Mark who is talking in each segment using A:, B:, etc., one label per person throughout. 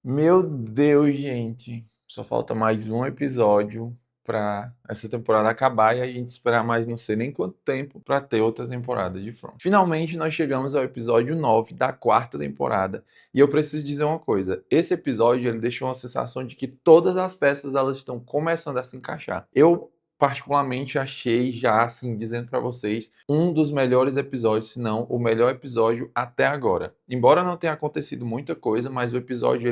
A: Meu Deus, gente. Só falta mais um episódio pra essa temporada acabar e a gente esperar mais não sei nem quanto tempo pra ter outra temporada de From. Finalmente nós chegamos ao episódio 9 da quarta temporada e eu preciso dizer uma coisa. Esse episódio ele deixou uma sensação de que todas as peças elas estão começando a se encaixar. Eu particularmente achei já assim dizendo pra vocês um dos melhores episódios, se não o melhor episódio até agora. Embora não tenha acontecido muita coisa, mas o episódio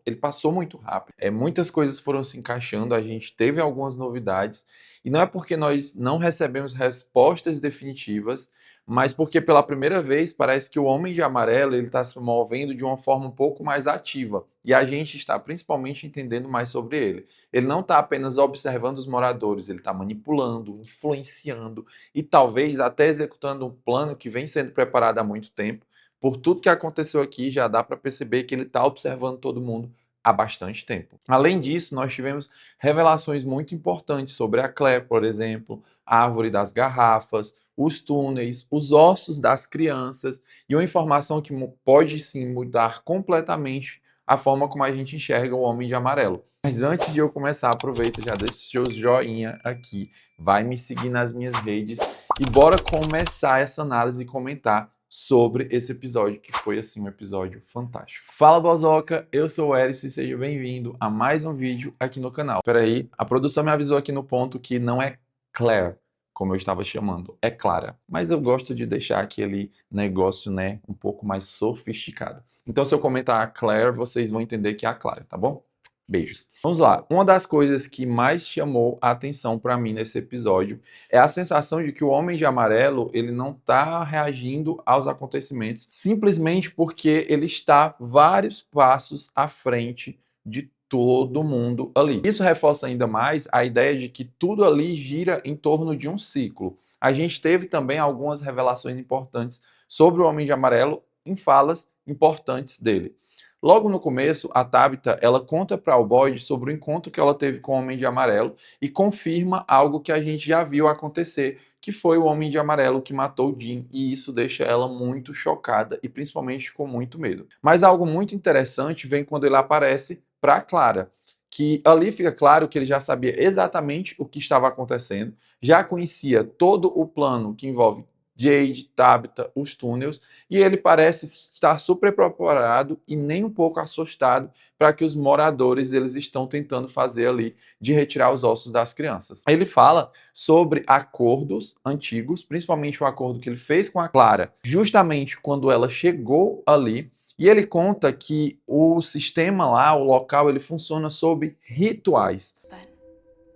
A: ele passou muito rápido. Muitas coisas foram se encaixando, a gente teve algumas novidades e não é porque nós não recebemos respostas definitivas, mas porque pela primeira vez parece que o Homem de Amarelo ele está se movendo de uma forma um pouco mais ativa e a gente está principalmente entendendo mais sobre ele. Ele não está apenas observando os moradores, ele está manipulando, influenciando e talvez até executando um plano que vem sendo preparado há muito tempo. Por tudo que aconteceu aqui, já dá para perceber que ele está observando todo mundo há bastante tempo. Além disso, nós tivemos revelações muito importantes sobre a Claire, por exemplo, a árvore das garrafas, os túneis, os ossos das crianças e uma informação que pode sim mudar completamente a forma como a gente enxerga o Homem de Amarelo. Mas antes de eu começar, aproveita, já deixa o seu joinha aqui, vai me seguir nas minhas redes e bora começar essa análise e comentar sobre esse episódio, que foi assim um episódio fantástico. Fala, Bozoca, eu sou o Eris e seja bem-vindo a mais um vídeo aqui no canal. Peraí, a produção me avisou aqui no ponto que não é Claire, como eu estava chamando, é Clara. Mas eu gosto de deixar aquele negócio, né, um pouco mais sofisticado. Então, se eu comentar Claire, vocês vão entender que é a Clara, tá bom? Beijos. Vamos lá. Uma das coisas que mais chamou a atenção para mim nesse episódio é a sensação de que o Homem de Amarelo ele não está reagindo aos acontecimentos simplesmente porque ele está vários passos à frente de todo mundo ali. Isso reforça ainda mais a ideia de que tudo ali gira em torno de um ciclo. A gente teve também algumas revelações importantes sobre o Homem de Amarelo em falas importantes dele. Logo no começo, a Tabitha, ela conta para o Boyd sobre o encontro que ela teve com o Homem de Amarelo e confirma algo que a gente já viu acontecer, que foi o Homem de Amarelo que matou o Jean, e isso deixa ela muito chocada e principalmente com muito medo. Mas algo muito interessante vem quando ele aparece para Clara, que ali fica claro que ele já sabia exatamente o que estava acontecendo, já conhecia todo o plano que envolve Jade, Tabitha, os túneis, e ele parece estar super preparado e nem um pouco assustado para que os moradores eles estão tentando fazer ali de retirar os ossos das crianças. Ele fala sobre acordos antigos, principalmente o acordo que ele fez com a Clara, justamente quando ela chegou ali, e ele conta que o sistema lá, o local, ele funciona sob rituais.
B: But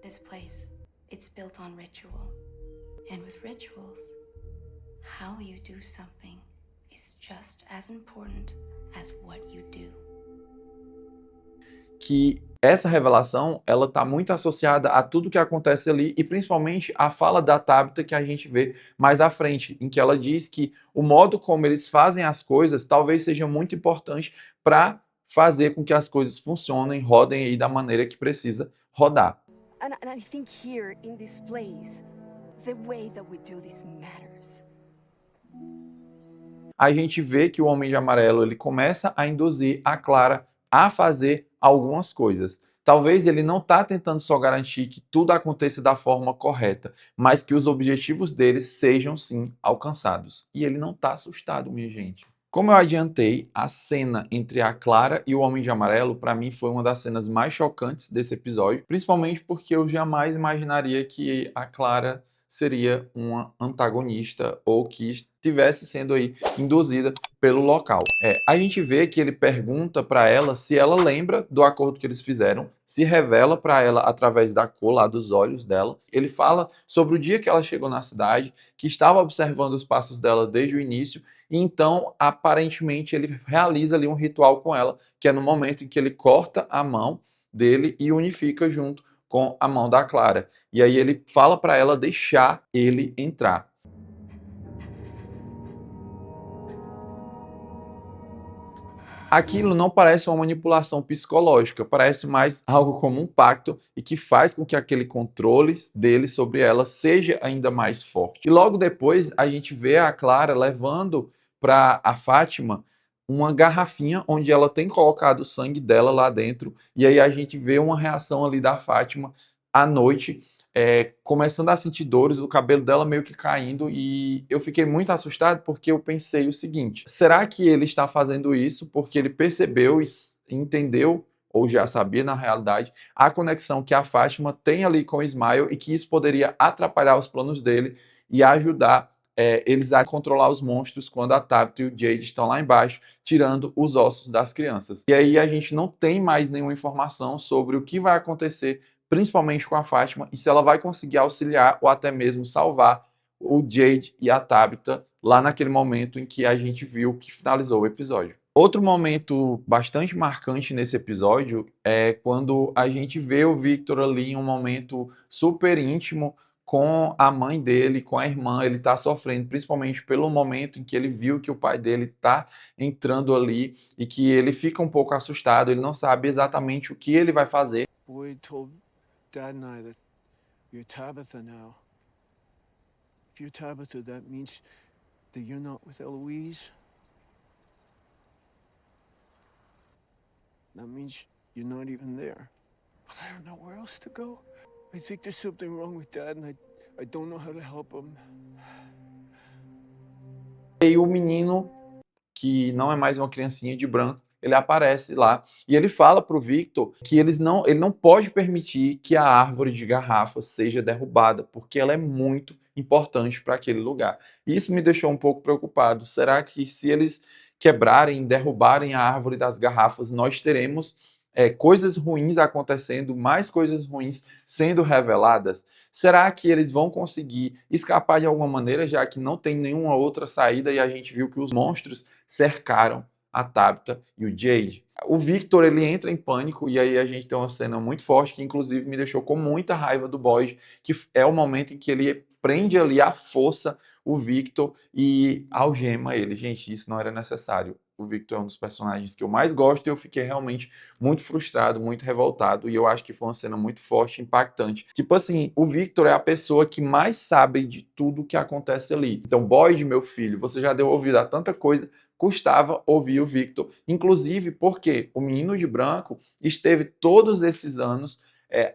B: this place, it's built on ritual. And with rituals, how you do something is just as important as what you do.
A: Que essa revelação ela está muito associada a tudo que acontece ali e principalmente a fala da Tabitha que a gente vê mais à frente, em que ela diz que o modo como eles fazem as coisas talvez seja muito importante para fazer com que as coisas funcionem, rodem aí da maneira que precisa rodar.
C: And I think here in this place, the way that we do this matters.
A: A gente vê que o Homem de Amarelo ele começa a induzir a Clara a fazer algumas coisas. Talvez ele não está tentando só garantir que tudo aconteça da forma correta, mas que os objetivos deles sejam sim alcançados. E ele não está assustado, minha gente. Como eu adiantei, a cena entre a Clara e o Homem de Amarelo, para mim, foi uma das cenas mais chocantes desse episódio, principalmente porque eu jamais imaginaria que a Clara seria uma antagonista ou que estivesse sendo aí induzida pelo local. A gente vê que ele pergunta para ela se ela lembra do acordo que eles fizeram, se revela para ela através da cor lá dos olhos dela. Ele fala sobre o dia que ela chegou na cidade, que estava observando os passos dela desde o início, e então aparentemente ele realiza ali um ritual com ela, que é no momento em que ele corta a mão dele e unifica junto com a mão da Clara. E aí ele fala para ela deixar ele entrar. Aquilo não parece uma manipulação psicológica, parece mais algo como um pacto e que faz com que aquele controle dele sobre ela seja ainda mais forte. E logo depois a gente vê a Clara levando para a Fátima uma garrafinha onde ela tem colocado o sangue dela lá dentro, e aí a gente vê uma reação ali da Fátima à noite, começando a sentir dores, o cabelo dela meio que caindo, e eu fiquei muito assustado porque eu pensei o seguinte: será que ele está fazendo isso porque ele percebeu e entendeu, ou já sabia na realidade, a conexão que a Fátima tem ali com o Smile e que isso poderia atrapalhar os planos dele e ajudar eles a controlar os monstros quando a Tabitha e o Jade estão lá embaixo, tirando os ossos das crianças. E aí a gente não tem mais nenhuma informação sobre o que vai acontecer, principalmente com a Fátima, e se ela vai conseguir auxiliar ou até mesmo salvar o Jade e a Tabitha lá naquele momento em que a gente viu que finalizou o episódio. Outro momento bastante marcante nesse episódio é quando a gente vê o Victor ali em um momento super íntimo com a mãe dele, com a irmã. Ele está sofrendo, principalmente pelo momento em que ele viu que o pai dele está entrando ali e que ele fica um pouco assustado, ele não sabe exatamente o que ele vai fazer.
D: Boyd told Dad and I that you're Tabitha now. If you're Tabitha, that means that you're not with Eloise. That means you're not even there. But I don't know where else to go. I think there's something wrong with Dad, and I don't know how to help him.
A: E o menino, que não é mais uma criancinha de branco, ele aparece lá e ele fala para o Victor que ele não pode permitir que a árvore de garrafa seja derrubada, porque ela é muito importante para aquele lugar. E isso me deixou um pouco preocupado. Será que se eles quebrarem, derrubarem a árvore das garrafas, nós teremos coisas ruins acontecendo, mais coisas ruins sendo reveladas? Será que eles vão conseguir escapar de alguma maneira, já que não tem nenhuma outra saída e a gente viu que os monstros cercaram a Tabitha e o Jade? O Victor, ele entra em pânico e aí a gente tem uma cena muito forte que inclusive me deixou com muita raiva do Boyd, que é o momento em que ele prende ali à força o Victor e algema ele. Gente, isso não era necessário. O Victor é um dos personagens que eu mais gosto e eu fiquei realmente muito frustrado, muito revoltado, e eu acho que foi uma cena muito forte, impactante. Tipo assim, o Victor é a pessoa que mais sabe de tudo que acontece ali. Então, Boyd, meu filho, você já deu ouvido a tanta coisa, custava ouvir o Victor, inclusive porque o Menino de Branco esteve todos esses anos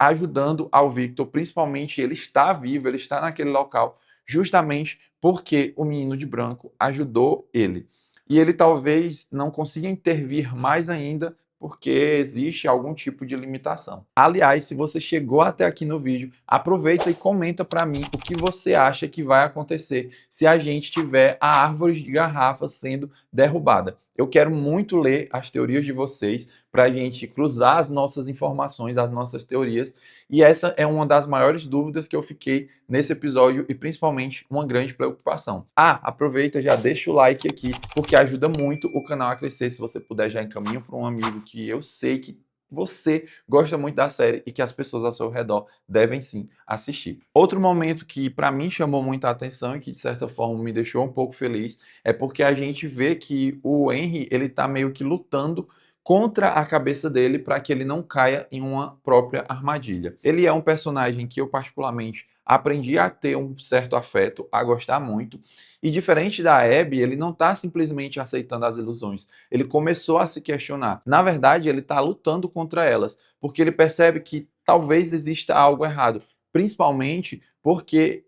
A: ajudando ao Victor, principalmente ele está vivo, ele está naquele local, justamente porque o Menino de Branco ajudou ele. E ele talvez não consiga intervir mais ainda porque existe algum tipo de limitação. Aliás, se você chegou até aqui no vídeo, aproveita e comenta para mim o que você acha que vai acontecer se a gente tiver a árvore de garrafa sendo derrubada. Eu quero muito ler as teorias de vocês para a gente cruzar as nossas informações, as nossas teorias, e essa é uma das maiores dúvidas que eu fiquei nesse episódio e principalmente uma grande preocupação. Aproveita, já deixa o like aqui, porque ajuda muito o canal a crescer. Se você puder, já encaminha para um amigo que eu sei que você gosta muito da série e que as pessoas ao seu redor devem sim assistir. Outro momento que para mim chamou muita atenção e que de certa forma me deixou um pouco feliz é porque a gente vê que o Henry, ele tá meio que lutando contra a cabeça dele para que ele não caia em uma própria armadilha. Ele é um personagem que eu particularmente aprendi a ter um certo afeto, a gostar muito, e diferente da Abby, ele não está simplesmente aceitando as ilusões, ele começou a se questionar. Na verdade, ele está lutando contra elas, porque ele percebe que talvez exista algo errado, principalmente porque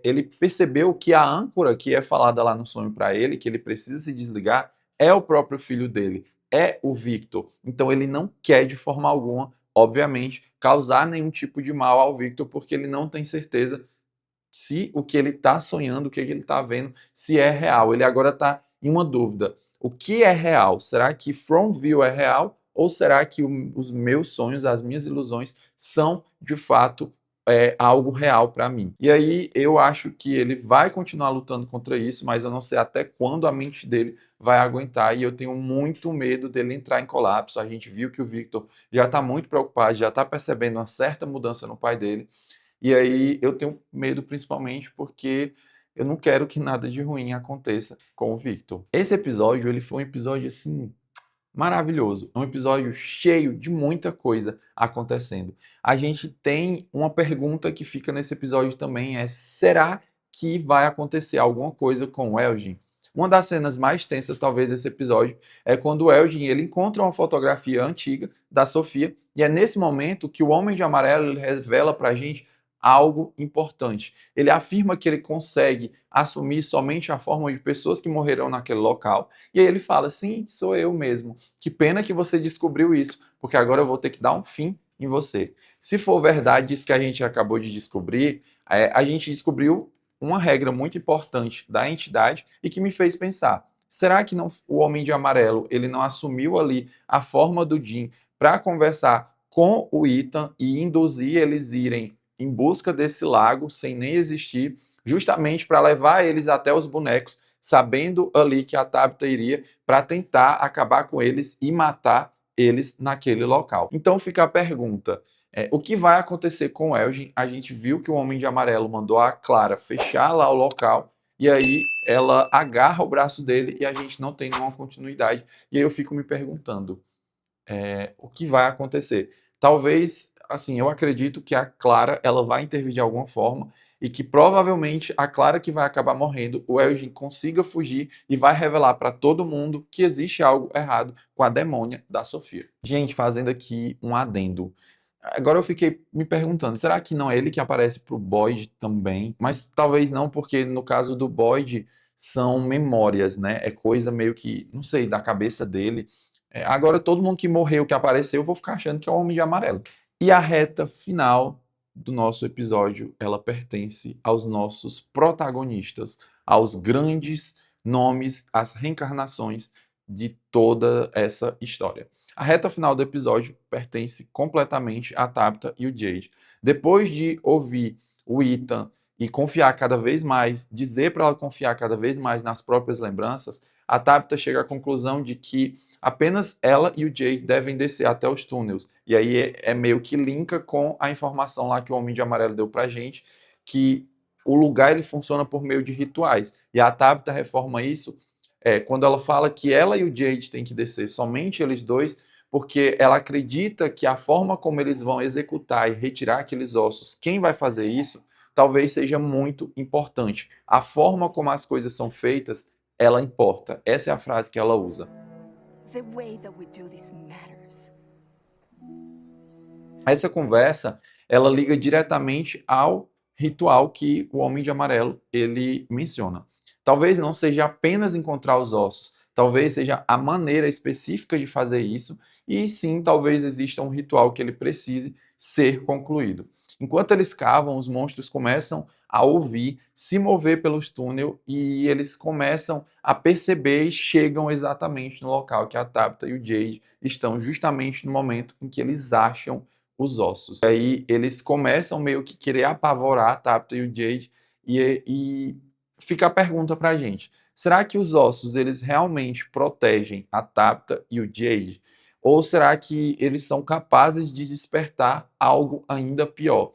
A: ele percebeu que a âncora que é falada lá no sonho para ele, que ele precisa se desligar, é o próprio filho dele, é o Victor. Então ele não quer de forma alguma, obviamente, causar nenhum tipo de mal ao Victor, porque ele não tem certeza se o que ele está sonhando, o que ele está vendo, se é real. Ele agora está em uma dúvida. O que é real? Será que Fromville é real? Ou será que os meus sonhos, as minhas ilusões, são de fato algo real para mim? E aí eu acho que ele vai continuar lutando contra isso, mas eu não sei até quando a mente dele vai aguentar, e eu tenho muito medo dele entrar em colapso. A gente viu que o Victor já está muito preocupado, já está percebendo uma certa mudança no pai dele, e aí eu tenho medo principalmente porque eu não quero que nada de ruim aconteça com o Victor. Esse episódio, ele foi um episódio assim maravilhoso, um episódio cheio de muita coisa acontecendo. A gente tem uma pergunta que fica nesse episódio também, será que vai acontecer alguma coisa com o Elgin? Uma das cenas mais tensas, talvez, desse episódio é quando o Elgin ele encontra uma fotografia antiga da Sofia, e é nesse momento que o Homem de Amarelo ele revela pra gente algo importante. Ele afirma que ele consegue assumir somente a forma de pessoas que morreram naquele local, e aí ele fala, sim, sou eu mesmo. Que pena que você descobriu isso, porque agora eu vou ter que dar um fim em você. Se for verdade isso que a gente acabou de descobrir, a gente descobriu uma regra muito importante da entidade e que me fez pensar, será que não, o Homem de Amarelo ele não assumiu ali a forma do Jim para conversar com o Ethan e induzir eles irem em busca desse lago sem nem existir, justamente para levar eles até os bonecos, sabendo ali que a Tabitha iria para tentar acabar com eles e matar eles naquele local. Então fica a pergunta, o que vai acontecer com o Elgin? A gente viu que o Homem de Amarelo mandou a Clara fechar lá o local, e aí ela agarra o braço dele e a gente não tem nenhuma continuidade. E aí eu fico me perguntando, o que vai acontecer? Talvez, assim, eu acredito que a Clara ela vai intervir de alguma forma e que provavelmente a Clara que vai acabar morrendo, o Elgin consiga fugir e vai revelar para todo mundo que existe algo errado com a demônia da Sofia. Gente, fazendo aqui um adendo. Agora eu fiquei me perguntando, será que não é ele que aparece pro Boyd também? Mas talvez não, porque no caso do Boyd são memórias, né? É coisa meio que, não sei, da cabeça dele. Agora todo mundo que morreu, que apareceu, eu vou ficar achando que é o Homem de Amarelo. E a reta final do nosso episódio, ela pertence aos nossos protagonistas, aos grandes nomes, às reencarnações de toda essa história. A reta final do episódio pertence completamente a Tabitha e o Jade. Depois de ouvir o Ethan e confiar cada vez mais, dizer para ela confiar cada vez mais nas próprias lembranças, a Tabitha chega à conclusão de que apenas ela e o Jade devem descer até os túneis. E aí é meio que linka com a informação lá que o Homem de Amarelo deu pra gente, que o lugar ele funciona por meio de rituais. E a Tabitha reforma isso quando ela fala que ela e o Jade têm que descer, somente eles dois, porque ela acredita que a forma como eles vão executar e retirar aqueles ossos, quem vai fazer isso, talvez seja muito importante. A forma como as coisas são feitas, ela importa. Essa é a frase que ela usa.
C: The way that we do this matters.
A: Essa conversa, ela liga diretamente ao ritual que o Homem de Amarelo, ele menciona. Talvez não seja apenas encontrar os ossos, talvez seja a maneira específica de fazer isso, e sim, talvez exista um ritual que ele precise ser concluído. Enquanto eles cavam, os monstros começam a ouvir, se mover pelos túneis, e eles começam a perceber e chegam exatamente no local que a Tabitha e o Jade estão, justamente no momento em que eles acham os ossos. Aí eles começam meio que querer apavorar a Tabitha e o Jade, e fica a pergunta pra gente, será que os ossos eles realmente protegem a Tabitha e o Jade? Ou será que eles são capazes de despertar algo ainda pior?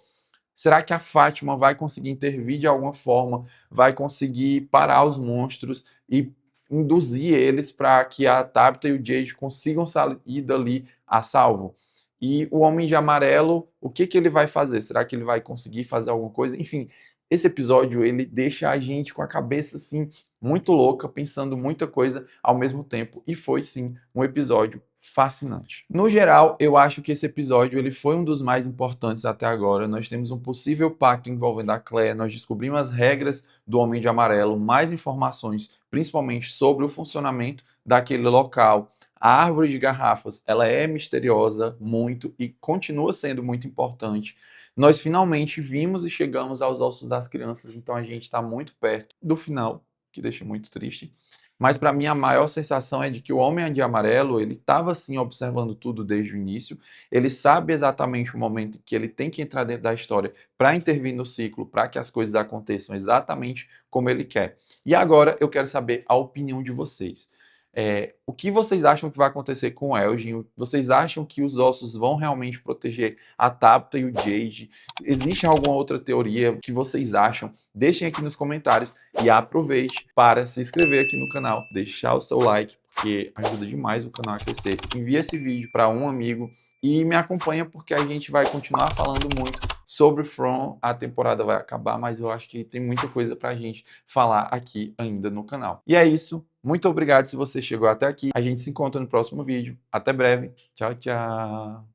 A: Será que a Fátima vai conseguir intervir de alguma forma, vai conseguir parar os monstros e induzir eles para que a Tabitha e o Jade consigam sair dali a salvo? E o Homem de Amarelo, o que ele vai fazer? Será que ele vai conseguir fazer alguma coisa? Enfim, esse episódio, ele deixa a gente com a cabeça, assim, muito louca, pensando muita coisa ao mesmo tempo. E foi, sim, um episódio fascinante. No geral, eu acho que esse episódio ele foi um dos mais importantes até agora. Nós temos um possível pacto envolvendo a Claire, nós descobrimos as regras do Homem de Amarelo, mais informações, principalmente sobre o funcionamento daquele local. A árvore de garrafas, ela é misteriosa muito e continua sendo muito importante. Nós finalmente vimos e chegamos aos ossos das crianças, então a gente está muito perto do final, que deixa muito triste. Mas para mim a maior sensação é de que o Homem de Amarelo, ele estava assim observando tudo desde o início, ele sabe exatamente o momento em que ele tem que entrar dentro da história para intervir no ciclo, para que as coisas aconteçam exatamente como ele quer. E agora eu quero saber a opinião de vocês. O que vocês acham que vai acontecer com o Elgin? Vocês acham que os ossos vão realmente proteger a Tabitha e o Jade? Existe alguma outra teoria? O que vocês acham? Deixem aqui nos comentários e aproveite para se inscrever aqui no canal, deixar o seu like, porque ajuda demais o canal a crescer. Envie esse vídeo para um amigo e me acompanha porque a gente vai continuar falando muito sobre From. A temporada vai acabar, mas eu acho que tem muita coisa pra gente falar aqui ainda no canal. E é isso. Muito obrigado se você chegou até aqui. A gente se encontra no próximo vídeo. Até breve. Tchau, tchau.